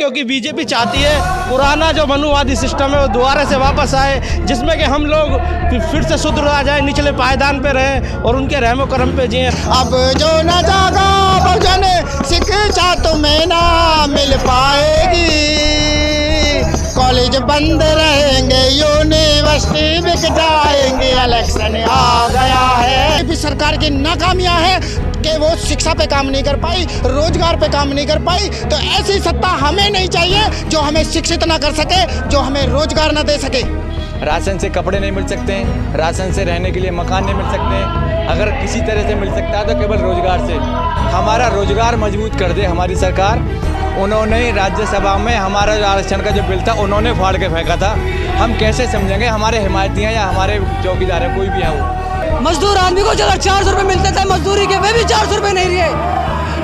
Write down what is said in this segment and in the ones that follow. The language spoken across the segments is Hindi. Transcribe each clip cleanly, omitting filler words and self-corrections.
क्योंकि बीजेपी चाहती है पुराना जो मनुवादी सिस्टम है वो दोबारा से वापस आए, जिसमें कि हम लोग फिर से शुद्ध आ जाए, निचले पायदान पे रहें और उनके रहमो करम पे जिए। अब जो न जागा बहुजन शिक्षा तुम्हें ना मिल पाएगी, कॉलेज बंद रहेंगे, यूनिवर्सिटी बिक जाएंगे, इलेक्शन आ गया है। भी सरकार की नाकामियां है कि वो शिक्षा पे काम नहीं कर पाई, रोजगार पे काम नहीं कर पाई। तो ऐसी सत्ता हमें नहीं चाहिए जो हमें शिक्षित ना कर सके, जो हमें रोजगार ना दे सके। राशन से कपड़े नहीं मिल सकते हैं, राशन से रहने के लिए मकान नहीं मिल सकते हैं। अगर किसी तरह से मिल सकता है तो केवल रोजगार से। हमारा रोजगार मजबूत कर दे हमारी सरकार। उन्होंने राज्यसभा में हमारा जो आरक्षण का जो बिल था उन्होंने फाड़ के फेंका था। हम कैसे समझेंगे, हमारे हिमायती हैं या हमारे चौकीदार हैं, कोई भी है वो। मजदूर आदमी को जब 400 रुपये मिलते थे मजदूरी के, वे भी 400 रुपये नहीं रहे।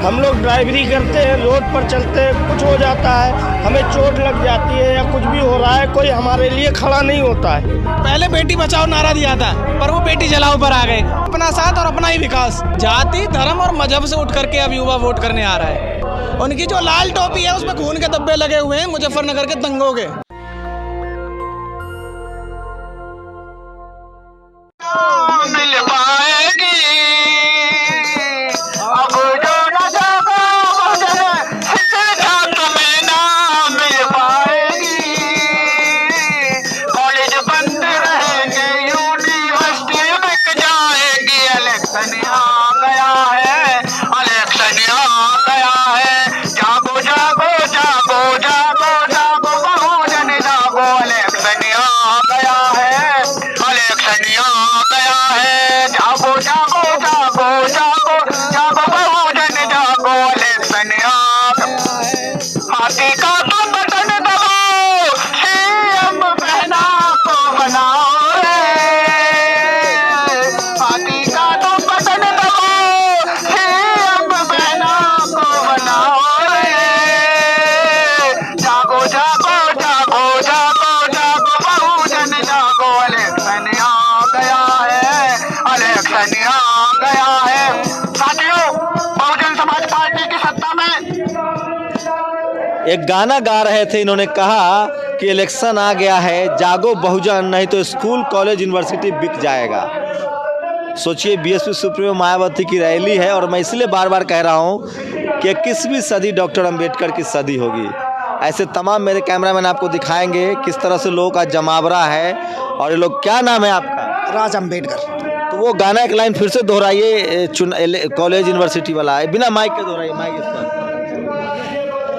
हम लोग ड्राइवरी करते हैं, रोड पर चलते हैं, कुछ हो जाता है, हमें चोट लग जाती है या कुछ भी हो रहा है, कोई हमारे लिए खड़ा नहीं होता है। पहले बेटी बचाओ नारा दिया था, पर वो बेटी जलाओ पर आ गए। अपना साथ और अपना ही विकास, जाति धर्म और मजहब से उठ करके अब युवा वोट करने आ रहा है। उनकी जो लाल टोपी है उसमें खून के धब्बे लगे हुए हैं मुजफ्फरनगर के दंगों के। मिल पाएगी अब जो न जागा बहुजन शिक्षा तुम्हें ना मिल पाएगी, कॉलेज बंद रहेंगे, यूनिवर्सिटी बिक जाएगी, इलेक्शन आ गया है, इलेक्शन आ गया है। जागो जागो जागो जागो जागो बहुजन जागो, इलेक्शन आ गया है, इलेक्शन आ गया है। जागो जागो जागो जागो जागो बहुजन जागो, इलेक्शन आ गया है। हाथी का तो बटन दबाओ, सीएम बहना को बनाओ रे। हाथी का तो बटन दबाओ, सीएम बहना को बनाओ रे। जागो जागो जागो जागो जागो बहुजन जागो, इलेक्शन आ गया है, इलेक्शन आ गया है। साथियों, बहुजन समाज पार्टी की सत्ता में एक गाना गा रहे थे, इन्होंने कहा कि इलेक्शन आ गया है, जागो बहुजन, नहीं तो स्कूल कॉलेज यूनिवर्सिटी बिक जाएगा। सोचिए, बीएसपी सुप्रीमो मायावती की रैली है और मैं इसलिए बार बार कह रहा हूँ कि 21वीं सदी डॉक्टर अंबेडकर की सदी होगी। ऐसे तमाम मेरे कैमरामैन आपको दिखाएंगे किस तरह से लोगों का जमावड़ा है। और ये लोग, क्या नाम है आपका? राज अंबेडकर। तो वो गाना एक लाइन फिर से दोहराइए, कॉलेज यूनिवर्सिटी वाला, बिना माइक के दोहराइए, माइक इस पर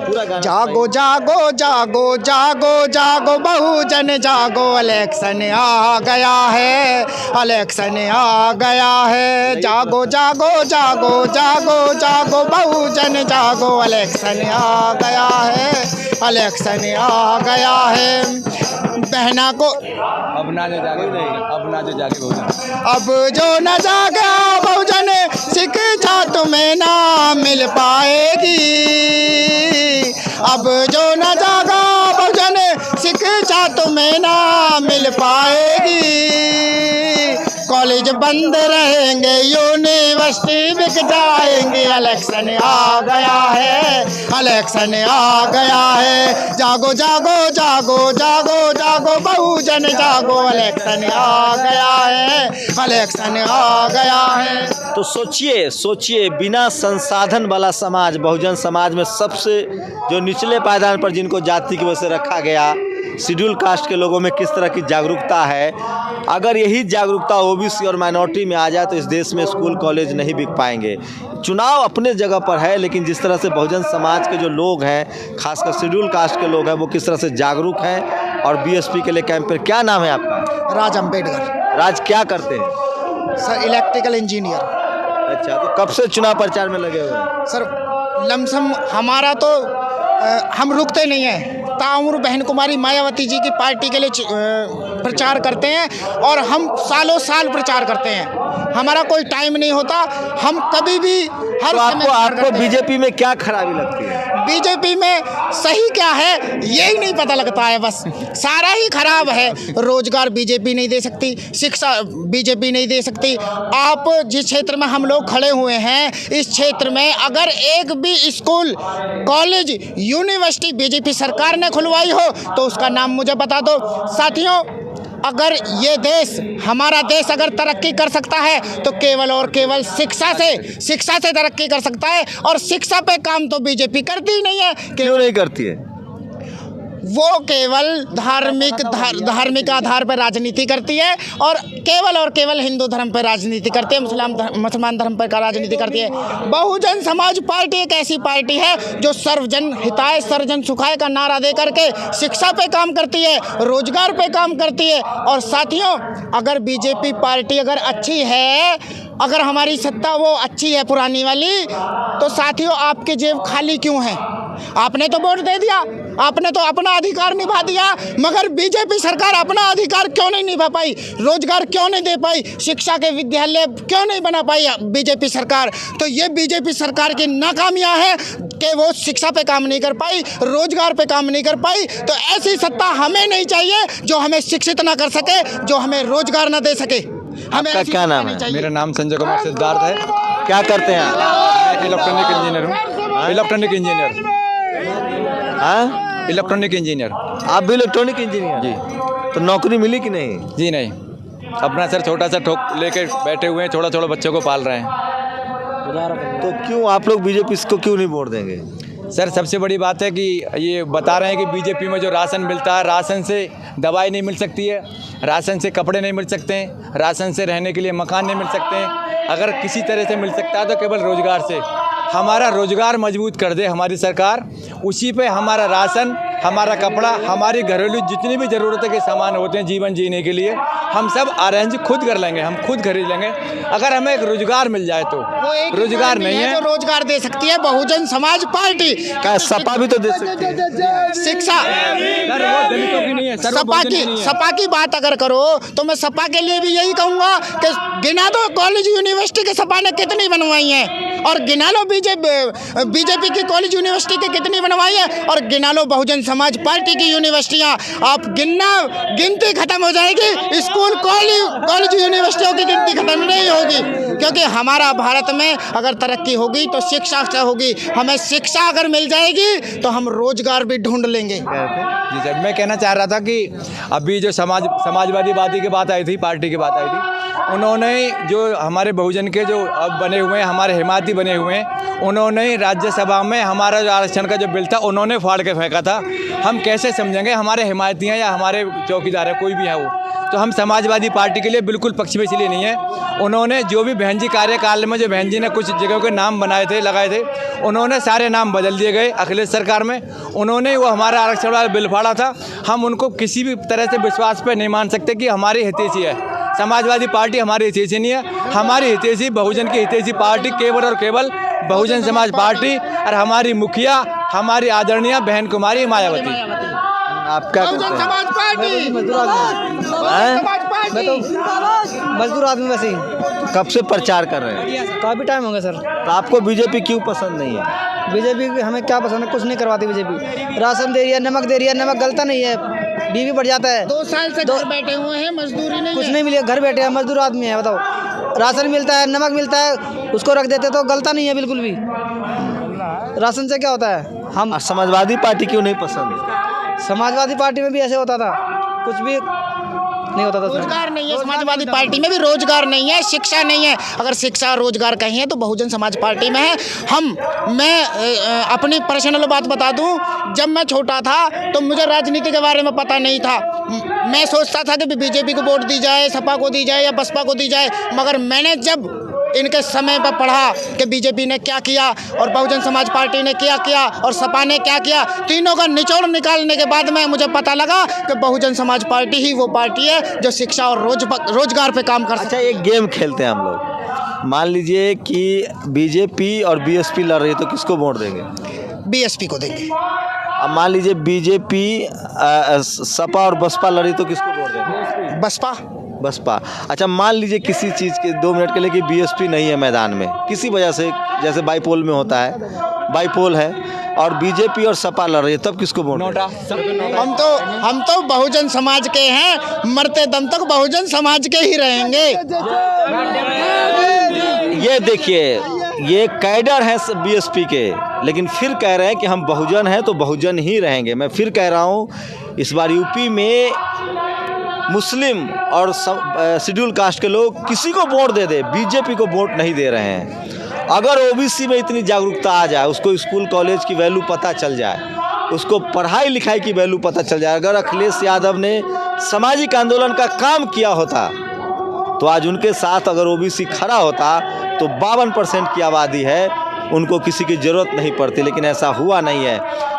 पूरा गाना। जागो जागो जागो जागो जागो बहुजन जागो, इलेक्शन आ गया है, इलेक्शन आ गया है। जागो जागो जागो जागो जागो बहुजन जागो, इलेक्शन आ गया है, इलेक्शन आ गया है। बहना को अब ना जो जागे नहीं, अब ना जो जागे बहुजन, अब जो न जागा बहुजन शिक्षा तुम्हें ना मिल पाएगी, अब जो न जागा बहुजन शिक्षा तुम्हें ना मिल पाएगी, कॉलेज बंद रहेंगे, यूनिवर्सिटी बिक जाएंगे, इलेक्शन आ गया है, इलेक्शन आ गया है। जागो जागो जागो जागो जागो बहुजन जागो, इलेक्शन आ गया है, इलेक्शन आ गया है। तो सोचिए, बिना संसाधन वाला समाज, बहुजन समाज में सबसे जो निचले पायदान पर जिनको जाति की वजह से रखा गया, शेड्यूल कास्ट के लोगों में किस तरह की जागरूकता है। अगर यही जागरूकता ओबीसी और माइनॉरिटी में आ जाए तो इस देश में स्कूल कॉलेज नहीं बिक पाएंगे। चुनाव अपने जगह पर है, लेकिन जिस तरह से बहुजन समाज के जो लोग हैं, खासकर शेड्यूल कास्ट के लोग हैं, वो किस तरह से जागरूक हैं और बीएसपी के लिए कैंप पर। क्या नाम है आपका? राज अंबेडकर। राज, क्या करते हैं? Sir, electrical engineer. अच्छा, तो कब से चुनाव प्रचार में लगे हुए हैं? सर, लमसम हमारा तो हम रुकते नहीं हैं, ताउम्र बहन कुमारी मायावती जी की पार्टी के लिए प्रचार करते हैं और हम सालों साल प्रचार करते हैं। हमारा कोई टाइम नहीं होता, हम कभी भी हर तो आपको बीजेपी में क्या खराबी लगती है? बीजेपी में सही क्या है यही नहीं पता लगता है, बस सारा ही खराब है। रोजगार बीजेपी नहीं दे सकती, शिक्षा बीजेपी नहीं दे सकती। आप जिस क्षेत्र में हम लोग खड़े हुए हैं इस क्षेत्र में अगर एक भी स्कूल, कॉलेज, यूनिवर्सिटी बीजेपी सरकार ने खुलवाई हो तो उसका नाम मुझे बता दो। साथियों, अगर ये देश, हमारा देश अगर तरक्की कर सकता है तो केवल और केवल शिक्षा से तरक्की कर सकता है, और शिक्षा पे काम तो बीजेपी करती ही नहीं है। क्यों नहीं करती है? वो केवल धार्मिक आधार पर राजनीति करती है, और केवल हिंदू धर्म पर राजनीति करती है, मुसलमान धर्म पर राजनीति करती है। बहुजन समाज पार्टी एक ऐसी पार्टी है जो सर्वजन हिताय सर्वजन सुखाय का नारा दे करके शिक्षा पे काम करती है, रोजगार पे काम करती है। और साथियों, अगर बीजेपी पार्टी अगर अच्छी है, अगर हमारी सत्ता वो अच्छी है पुरानी वाली, तो साथियों आपकी जेब खाली क्यों है? आपने तो वोट दे दिया, आपने तो अपना अधिकार निभा दिया, मगर बीजेपी सरकार अपना अधिकार क्यों नहीं निभा पाई? रोजगार क्यों नहीं दे पाई? शिक्षा के विद्यालय क्यों नहीं बना पाई बीजेपी सरकार? तो ये बीजेपी सरकार की नाकामियां हैं कि वो शिक्षा पे काम नहीं कर पाई, रोजगार पे काम नहीं कर पाई। तो ऐसी सत्ता हमें नहीं चाहिए जो हमें शिक्षित ना कर सके, जो हमें रोजगार ना दे सके। आपका क्या नाम है? मेरा नाम संजय कुमार सिद्धार्थ है। क्या करते हैं आप? मैं इलेक्ट्रॉनिक इंजीनियर हूँ। Electronic engineer. हाँ, इलेक्ट्रॉनिक इंजीनियर। आप भी इलेक्ट्रॉनिक इंजीनियर? जी। तो नौकरी मिली कि नहीं? जी नहीं, अपना सर छोटा सा ठोक लेके बैठे हुए हैं, छोटा बच्चों को पाल रहे हैं। तो क्यों आप लोग बीजेपी को क्यों नहीं वोट देंगे? सर सबसे बड़ी बात है कि ये बता रहे हैं कि बीजेपी में जो राशन मिलता है, राशन से दवाई नहीं मिल सकती है, राशन से कपड़े नहीं मिल सकते हैं, राशन से रहने के लिए मकान नहीं मिल सकते हैं। अगर किसी तरह से मिल सकता है तो केवल रोजगार से। हमारा रोजगार मजबूत कर दे हमारी सरकार, उसी पे हमारा राशन, हमारा कपड़ा, हमारी घरेलू जितनी भी ज़रूरत के सामान होते हैं जीवन जीने के लिए, हम सब अरेंज खुद कर लेंगे, हम खुद खरीद लेंगे। अगर हमें एक रोजगार मिल जाए तो। रोजगार नहीं है तो रोजगार दे सकती है बहुजन समाज पार्टी। क्या सपा भी तो दे सकती है? शिक्षा, दलितों की नहीं है, सपा की बात अगर करो तो मैं सपा के लिए भी यही कहूँगा कि गिना दो कॉलेज यूनिवर्सिटी के सपा ने कितनी बनवाई हैं, और गिना लो बीजेपी की कॉलेज यूनिवर्सिटी के कितनी बनवाई है, और गिना लो बहुजन समाज पार्टी की यूनिवर्सिटियाँ। आप गिनती खत्म हो जाएगी, स्कूल, कॉलेज यूनिवर्सिटियों की गिनती खत्म नहीं होगी। क्योंकि हमारा भारत में अगर तरक्की होगी तो शिक्षा से होगी। हमें शिक्षा अगर मिल जाएगी तो हम रोजगार भी ढूंढ लेंगे। जी सर, मैं कहना चाह रहा था कि अभी जो समाजवादी पार्टी की बात आई थी, पार्टी की बात आई थी, उन्होंने जो हमारे बहुजन के जो अब बने हुए हैं, हमारे हिमायती बने हुए हैं, उन्होंने राज्यसभा में हमारा जो आरक्षण का जो बिल था उन्होंने फाड़ के फेंका था। हम कैसे समझेंगे? हमारे हिमायती हैं या हमारे चौकीदार हैं, कोई भी है वो, तो हम समाजवादी पार्टी के लिए बिल्कुल पक्ष में इसलिए नहीं है। उन्होंने जो भी बहन जी कार्यकाल में जो बहन जी ने कुछ जगहों के नाम बनाए थे, लगाए थे, उन्होंने सारे नाम बदल दिए गए अखिलेश सरकार में। उन्होंने वो हमारा आरक्षण वाला बिल फाड़ा था। हम उनको किसी भी तरह से विश्वास पर नहीं मान सकते कि हमारी हितैषी है। समाजवादी पार्टी हमारी हितैषी नहीं है, हमारी हितैषी बहुजन की हितैषी पार्टी केवल और केवल बहुजन समाज पार्टी, और हमारी मुखिया हमारी आदरणीय बहन कुमारी मायावती। आप क्या करते हैं? समाज पार्टी, मैं तो मजदूर आदमी वैसे ही। कब से प्रचार कर रहे हैं? काफ़ी टाइम हो गया सर। तो आपको बीजेपी क्यों पसंद नहीं है? बीजेपी हमें क्या पसंद है? कुछ नहीं करवाती बीजेपी। राशन दे रही है, नमक दे रही है, नमक गलता नहीं है, बीवी बढ़ जाता है। 2 साल से घर बैठे हुए हैं, मजदूरी नहीं, कुछ नहीं मिले, घर बैठे हैं, मजदूर आदमी है। बताओ, राशन मिलता है, नमक मिलता है, उसको रख देते तो गलता नहीं है बिल्कुल भी। राशन से क्या होता है? हम समाजवादी पार्टी क्यों नहीं पसंद? समाजवादी पार्टी में भी ऐसे होता था, कुछ भी नहीं होता था। रोजगार नहीं है समाजवादी पार्टी में भी, रोजगार नहीं है, शिक्षा नहीं है। अगर शिक्षा और रोजगार कहीं है तो बहुजन समाज पार्टी में है। मैं अपनी पर्सनल बात बता दूं, जब मैं छोटा था तो मुझे राजनीति के बारे में पता नहीं था। मैं सोचता था कि बीजेपी को वोट दी जाए, सपा को दी जाए या बसपा को दी जाए, मगर मैंने जब इनके समय पर पढ़ा कि बीजेपी ने क्या किया और बहुजन समाज पार्टी ने क्या किया और सपा ने क्या किया, तीनों का निचोड़ निकालने के बाद में मुझे पता लगा कि बहुजन समाज पार्टी ही वो पार्टी है जो शिक्षा और रोजगार पे काम कर सकती है। अच्छा, एक गेम खेलते हैं हम लोग। मान लीजिए कि बीजेपी और बीएसपी लड़ रही है, तो किसको वोट देंगे? बीएसपी को देंगे। अब मान लीजिए बीजेपी सपा और बसपा लड़ी तो किसको वोट देंगे? बसपा। अच्छा, मान लीजिए किसी चीज़ के 2 मिनट के लिए कि बीएसपी नहीं है मैदान में किसी वजह से, जैसे बाईपोल में होता है, बाईपोल है, और बीजेपी और सपा लड़ रही है, तब किसको वोट दें? हम तो बहुजन समाज के हैं, मरते दम तक बहुजन समाज के ही रहेंगे। ये देखिए, ये कैडर है बीएसपी के, लेकिन फिर कह रहे हैं कि हम बहुजन हैं तो बहुजन ही रहेंगे। मैं फिर कह रहा हूँ, इस बार यूपी में मुस्लिम और शेड्यूल कास्ट के लोग किसी को वोट दे, बीजेपी को वोट नहीं दे रहे हैं। अगर ओबीसी में इतनी जागरूकता आ जाए, उसको स्कूल कॉलेज की वैल्यू पता चल जाए, उसको पढ़ाई लिखाई की वैल्यू पता चल जाए, अगर अखिलेश यादव ने सामाजिक आंदोलन का काम किया होता तो आज उनके साथ अगर ओबीसी खड़ा होता तो 52% की आबादी है, उनको किसी की ज़रूरत नहीं पड़ती। लेकिन ऐसा हुआ नहीं है।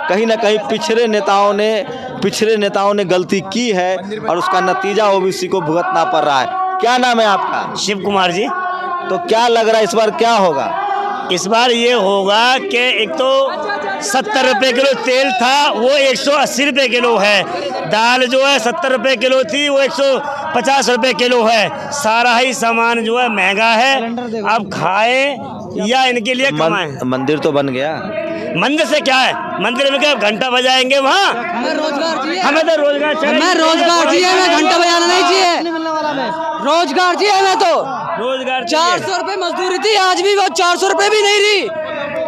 कहीं ना कहीं पिछड़े नेताओं ने गलती की है और उसका नतीजा ओबीसी को भुगतना पड़ रहा है। क्या नाम है आपका? शिव कुमार जी। तो क्या लग रहा है इस बार क्या होगा? इस बार ये होगा कि एक तो 70 रुपये किलो तेल था, वो 180 रुपये किलो है। दाल जो है 70 रुपये किलो थी, वो 150 रुपये किलो है। सारा ही सामान जो है महंगा है। अब खाए या इनके लिए कमाएं। मंदिर तो बन गया। मंदिर से क्या है? मंदिर में क्या घंटा बजाएंगे वहाँ? हमें तो रोजगार चाहिए। मैं रोजगार चाहिए, मैं घंटा बजाना नहीं चाहिए। रोजगार चाहिए हमें तो। रोजगार 400 रुपए मजदूरी थी, आज भी वो 400 रुपए भी नहीं रही।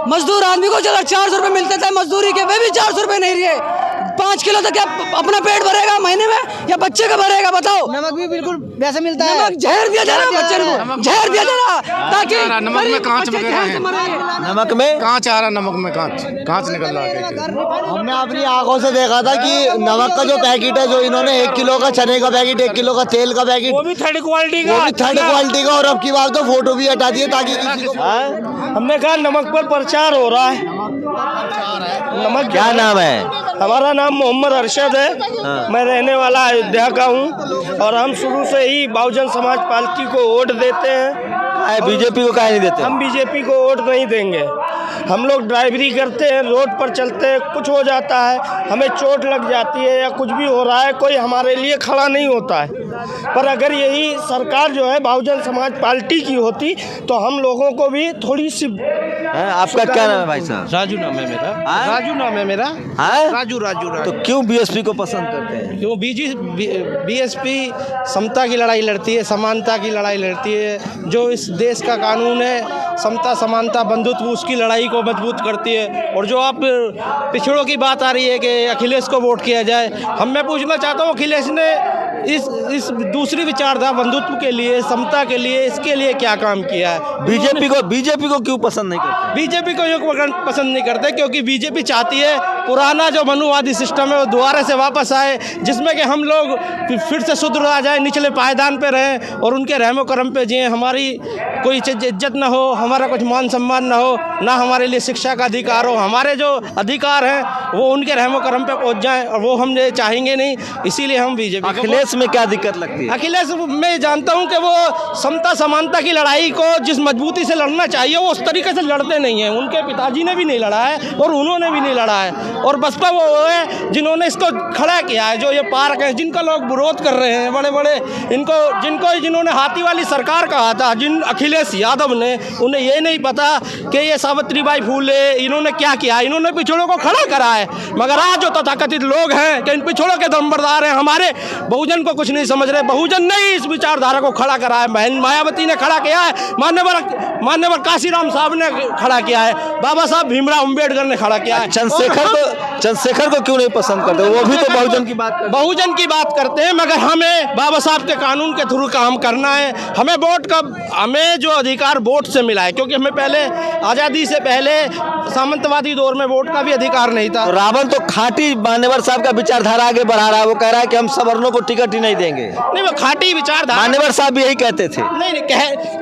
मजदूर आदमी को अगर 400 रुपए मिलते थे मजदूरी के, वे भी 400 रुपए नहीं रहे। 5 किलो तक क्या अपना पेट भरेगा महीने में या बच्चे का भरेगा? बताओ। नमक भी बिल्कुल वैसे मिलता है। नमक जहर दिया जा रहा है बच्चे को, जहर दिया जा रहा ताकि नमक में कांच वगैरह है। नमक में कांच आ रहा, नमक में कांच निकल रहा है। हमने अपनी आंखों से देखा था कि नमक का जो पैकेट है, जो इन्होंने 1 किलो का चने का पैकेट, 1 किलो का तेल का पैकेट, वो भी थर्ड क्वालिटी का, और अब की बात तो फोटो भी हटा दिए ताकि किसी को। हमने कहा नमक पर प्रचार हो रहा है। नमक क्या नाम है? हमारा नाम मोहम्मद अरशद है। मैं रहने वाला अयोध्या का हूँ और हम शुरू से ही बहुजन समाज पार्टी को वोट देते हैं। बीजेपी को काहे नहीं देते? हम बीजेपी को वोट नहीं देंगे। हम लोग ड्राइवरी करते हैं, रोड पर चलते हैं, कुछ हो जाता है, हमें चोट लग जाती है या कुछ भी हो रहा है, कोई हमारे लिए खड़ा नहीं होता है। पर अगर यही सरकार जो है बहुजन समाज पार्टी की होती तो हम लोगों को भी थोड़ी सी। आपका क्या नाम है भाई साहब? राजू नाम है मेरा। राजू नाम है मेरा। राजू। तो क्यों बीएसपी को पसंद करते हैं? क्यों? बीएसपी समता की लड़ाई लड़ती है, समानता की लड़ाई लड़ती है। जो इस देश का कानून है, समता समानता बंधुत्व, उसकी लड़ाई को मजबूत करती है। और जो आप पिछड़ों की बात आ रही है कि अखिलेश को वोट किया जाए, मैं पूछना चाहता हूँ अखिलेश ने इस दूसरी विचारधारा बंधुत्व के लिए, समता के लिए, इसके लिए क्या काम किया है? बीजेपी को क्यों पसंद नहीं करते? बीजेपी को ये पसंद नहीं करते क्योंकि बीजेपी चाहती है पुराना जो मनुवादी सिस्टम है वो दोबारा से वापस आए, जिसमें कि हम लोग फिर से शुद्ध आ जाए, निचले पायदान पे रहें और उनके रहमो करम पे जिए। हमारी कोई इज्जत ना हो, हमारा कुछ मान सम्मान ना हो, ना हमारे लिए शिक्षा का अधिकार हो। हमारे जो अधिकार हैं वो उनके रहमो करम पे पहुंच जाएं और वो हम चाहेंगे नहीं। इसीलिए हम बीजेपी। अखिलेश में क्या दिक्कत लगती है? अखिलेश मैं जानता हूं कि वो समता समानता की लड़ाई को जिस मजबूती से लड़ना चाहिए वो उस तरीके से लड़ते नहीं हैं। उनके पिताजी ने भी नहीं लड़ा है और उन्होंने भी नहीं लड़ा है। और बसपा वो है जिन्होंने इसको खड़ा किया है। जो ये पार्क है जिनका लोग विरोध कर रहे हैं, बड़े बड़े जिन्होंने हाथी वाली सरकार कहा था, जिन अखिलेश यादव ने, उन्हें ये नहीं पता कि ये सावित्रीबाई फूले इन्होंने क्या किया। इन्होंने पिछड़ों को खड़ा करा है, मगर आज जो तथाकथित लोग हैं कि इन पिछड़ों के दमबरदार हैं, हमारे बहुजन को कुछ नहीं समझ रहे। बहुजन ने इस विचारधारा को खड़ा करा है। बहन मायावती ने खड़ा किया है, मान्यवर काशीराम साहब ने खड़ा किया है, बाबा साहब भीमराव अम्बेडकर ने खड़ा किया है। चंद्रशेखर को क्यों नहीं पसंद करते? वो भी तो बहुजन की बात करते हैं, मगर हमें बाबा साहब के कानून के थ्रू काम करना है। हमें जो अधिकार वोट से मिला है, क्योंकि हमें पहले आज़ादी से पहले सामंतवादी दौर में वोट का भी अधिकार नहीं था। रावण तो खाटी मान्यवर साहब का विचारधारा आगे बढ़ा रहा है। वो कह रहा है कि हम सवर्णों को टिकट ही नहीं देंगे। नहीं, वो खाटी विचारधारा, मान्यवर साहब भी यही कहते थे। नहीं,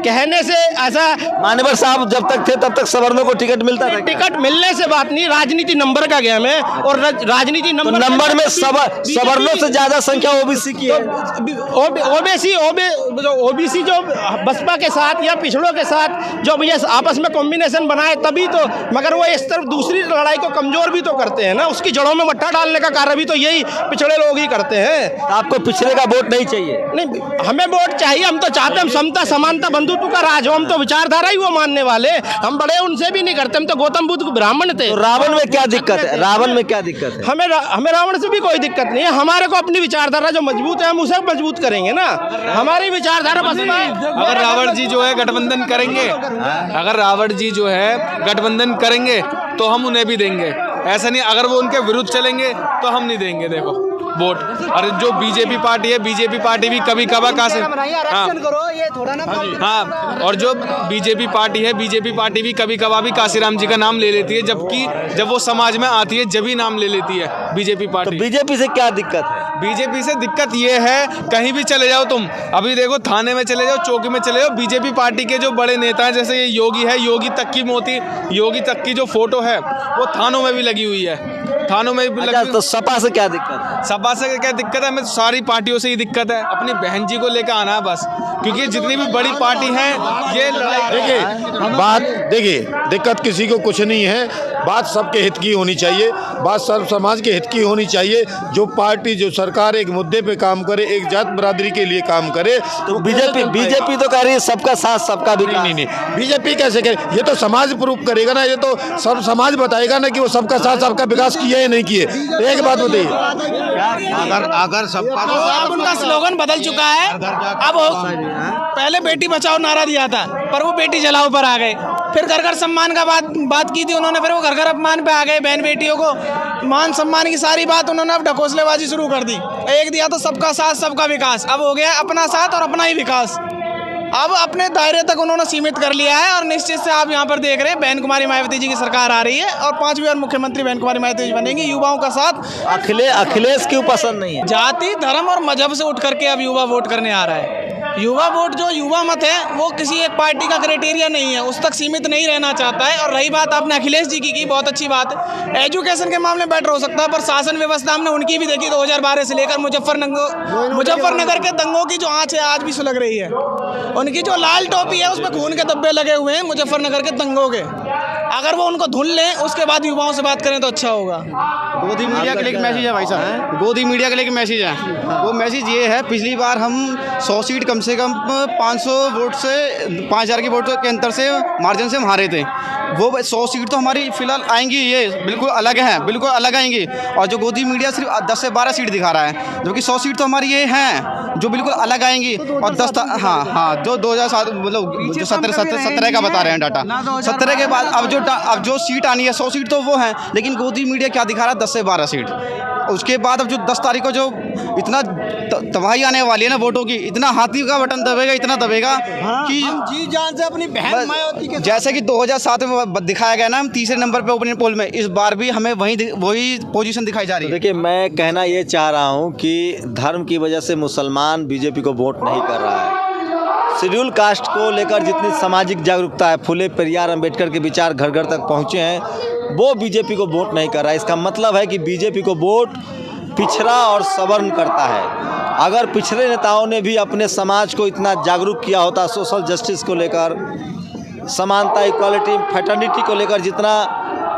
कहने से ऐसा, मान्यवर साहब जब तक थे तब तक सवर्णों को टिकट मिलता था। टिकट मिलने से बात नहीं, राजनीति नंबर का गेम है। और राजनीति नंबर में सवर्णों से ज्यादा संख्या ओबीसी की है। ओबीसी जो बसपा के साथ या पिछड़ों के साथ जो ये आपस में कॉम्बिनेशन बनाए तभी तो, मगर वो इस तरफ दूसरी लड़ाई को कमजोर भी तो करते हैं ना, उसकी जड़ों में मट्टा डालने का कार्य भी तो यही पिछड़े लोग ही करते हैं। तो आपको पिछड़े का वोट नहीं चाहिए? नहीं, हमें वोट चाहिए, हम तो चाहते हैं हम समता समानता बंधुत्व का राज हो, हम तो विचारधारा ही वो मानने वाले, हम बड़े उनसे भी नहीं करते, हम तो गौतम बुद्ध ब्राह्मण थे। तो रावण में क्या दिक्कत है? रावण में क्या दिक्कत है? हमें रावण से भी कोई दिक्कत नहीं है, हमारे को अपनी विचारधारा जो मजबूत है हम उसे मजबूत करेंगे ना, हमारी विचारधारा बसपा है। अगर रावण जी जो है गठबंधन करेंगे, अगर रावण जी जो है गठबंधन करेंगे तो हम उन्हें भी देंगे, ऐसा नहीं अगर वो उनके विरुद्ध चलेंगे तो हम नहीं देंगे देखो वोट। और जो बीजेपी पार्टी है, बीजेपी पार्टी भी कभी कभार हाँ, और जो बीजेपी पार्टी है, बीजेपी पार्टी भी कभी कभार भी काशीराम जी का नाम ले लेती है, जबकि जब वो समाज में आती है जब ही नाम ले लेती है बीजेपी पार्टी। तो बीजेपी से क्या दिक्कत है? बीजेपी से दिक्कत ये है, कहीं भी चले जाओ तुम, अभी देखो थाने में चले जाओ, चौकी में चले जाओ, बीजेपी पार्टी के जो बड़े नेता हैं जैसे ये योगी है, योगी तक की जो फोटो है वो थानों में भी लगी हुई है, थानों में भी लगी। तो सपा से क्या दिक्कत है? सपा से क्या दिक्कत है? हमें तो सारी पार्टियों से ही दिक्कत है, अपनी बहन जी को लेकर आना है बस, क्योंकि जितनी भी बड़ी पार्टी है ये देखिए दिक्कत किसी को कुछ नहीं है, बात सबके हित की होनी चाहिए, बात सर्व समाज के हित की होनी चाहिए। जो पार्टी जो सरकार एक मुद्दे पे काम करे, एक जात बरादरी के लिए काम करे, तो बीजेपी तो कह रही है सबका साथ सबका विकास। नहीं, बीजेपी कैसे करे? ये तो समाज प्रूफ करेगा ना, ये तो सब समाज बताएगा ना कि वो सबका साथ सबका विकास किए या नहीं किए। एक बात बताइए, अगर सबका अब उनका स्लोगन बदल चुका है, अब पहले बेटी बचाओ नारा दिया था पर वो बेटी जलाओ पर आ गए, फिर घर घर सम्मान का बात की थी उन्होंने, फिर वो घर घर अपमान पे आ गए, बहन बेटियों को मान सम्मान की सारी बात उन्होंने अब ढकोसलेबाजी शुरू कर दी। एक दिया तो सबका साथ सबका विकास, अब हो गया अपना साथ और अपना ही विकास, अब अपने दायरे तक उन्होंने सीमित कर लिया है। और निश्चित से आप यहाँ पर देख रहे हैं बहन कुमारी मायावती जी की सरकार आ रही है और 5वीं बार मुख्यमंत्री बहन कुमारी मायावती जी बनेंगी। युवाओं का साथ अखिलेश क्यों पसंद नहीं है? जाति धर्म और मजहब से उठ करके अब युवा वोट करने आ रहा है। युवा वोट जो युवा मत है वो किसी एक पार्टी का क्राइटेरिया नहीं है, उस तक सीमित नहीं रहना चाहता है। और रही बात आपने अखिलेश जी की बहुत अच्छी बात है, एजुकेशन के मामले में बेटर हो सकता है, पर शासन व्यवस्था हमने उनकी भी देखी 2012 से लेकर मुजफ्फरनगर के दंगों की जो आँच है आज भी सुलग रही है। उनकी जो लाल टोपी है उसमें खून के धब्बे लगे हुए हैं मुजफ्फरनगर के दंगों के, अगर वो उनको धुल लें उसके बाद युवाओं से बात करें तो अच्छा होगा। गोदी मीडिया के लिए एक मैसेज है भाई साहब, गोदी मीडिया के लिए एक मैसेज है। वो मैसेज ये है, पिछली बार हम 100 सीट कम से कम 500 वोट से 5000 के वोट के अंतर से मार्जिन से हम हारे थे। वो 100 सीट तो हमारी फिलहाल आएंगी, ये बिल्कुल अलग हैं, बिल्कुल अलग आएंगी। और जो गोदी मीडिया सिर्फ 10 से 12 सीट दिखा रहा है, जबकि 100 सीट तो हमारी ये हैं जो बिल्कुल अलग आएंगी। और 10 हाँ जो 2007 मतलब जो 17 का बता रहे हैं डाटा, 17 के बाद अब जो सीट आनी है 100 सीट तो वो हैं, लेकिन गोदी मीडिया क्या दिखा रहा है 10 से 12 सीट। उसके बाद अब जो 10 तारीख को जो इतना तबाही आने वाली है ना वोटों की, इतना हाथी का बटन दबेगा, इतना दबेगा कि जी जान से अपनी बहन मायावती के जैसे कि 2007 में दिखाया गया ना, हम तीसरे नंबर पे ओपिनियन पोल में, इस बार भी हमें वही पोजीशन दिखाई जा रही है। देखिए, मैं कहना ये चाह रहा हूँ कि धर्म की वजह से मुसलमान बीजेपी को वोट नहीं कर रहा है। शेड्यूल कास्ट को लेकर जितनी सामाजिक जागरूकता है, फुले पेरियार अंबेडकर के विचार घर घर तक पहुँचे हैं, वो बीजेपी को वोट नहीं कर रहा है। इसका मतलब है कि बीजेपी को वोट पिछड़ा और सवर्ण करता है। अगर पिछड़े नेताओं ने भी अपने समाज को इतना जागरूक किया होता, सोशल जस्टिस को लेकर, समानता, इक्वालिटी, फ्रेटर्निटी को लेकर जितना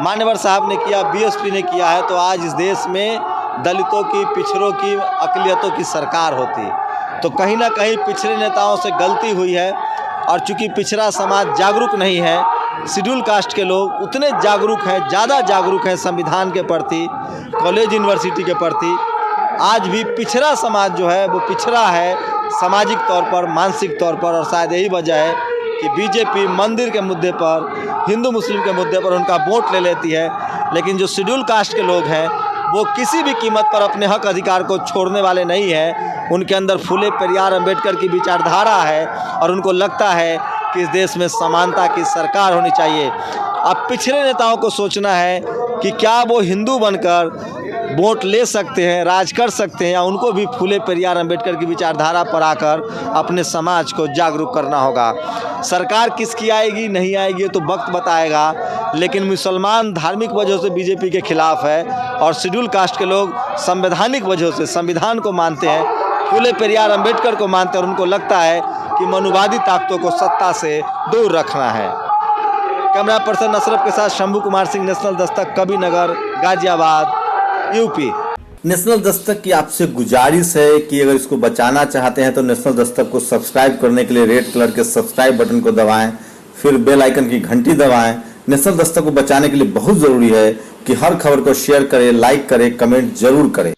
मान्यवर साहब ने किया, बीएसपी ने किया है, तो आज इस देश में दलितों की, पिछड़ों की, अक़लियतों की सरकार होती। तो कहीं ना कहीं पिछड़े नेताओं से गलती हुई है। और चूँकि पिछड़ा समाज जागरूक नहीं है, शेड्यूल कास्ट के लोग उतने जागरूक हैं, ज़्यादा जागरूक हैं संविधान के प्रति, कॉलेज यूनिवर्सिटी के प्रति। आज भी पिछड़ा समाज जो है वो पिछड़ा है सामाजिक तौर पर, मानसिक तौर पर। और शायद यही वजह है कि बीजेपी मंदिर के मुद्दे पर, हिंदू मुस्लिम के मुद्दे पर उनका वोट ले लेती है। लेकिन जो शेड्यूल कास्ट के लोग हैं वो किसी भी कीमत पर अपने हक अधिकार को छोड़ने वाले नहीं हैं। उनके अंदर फुले पेरियार अंबेडकर की विचारधारा है और उनको लगता है कि इस देश में समानता की सरकार होनी चाहिए। अब पिछड़े नेताओं को सोचना है कि क्या वो हिंदू बनकर वोट ले सकते हैं, राज कर सकते हैं, या उनको भी फुले पेरियार अंबेडकर की विचारधारा पर आकर अपने समाज को जागरूक करना होगा। सरकार किसकी आएगी नहीं आएगी तो वक्त बताएगा, लेकिन मुसलमान धार्मिक वजह से बीजेपी के खिलाफ है और शेड्यूल कास्ट के लोग संवैधानिक वजह से संविधान को मानते हैं, फूले पेरियार अंबेडकर को मानते हैं और उनको लगता है कि मनुवादी ताकतों को सत्ता से दूर रखना है। कैमरा पर्सन नसरत के साथ Shambhu Kumar Singh, national Dastak, Kabirnagar, Ghaziabad, UP. National Dastak की आपसे गुजारिश है कि अगर इसको बचाना चाहते हैं तो नेशनल दस्तक को सब्सक्राइब करने के लिए रेड कलर के सब्सक्राइब बटन को दबाएं, फिर बेल आइकन की घंटी दबाएं। नेशनल दस्तक को बचाने के लिए बहुत जरूरी है कि हर खबर को शेयर करें, लाइक करें, कमेंट जरूर करें।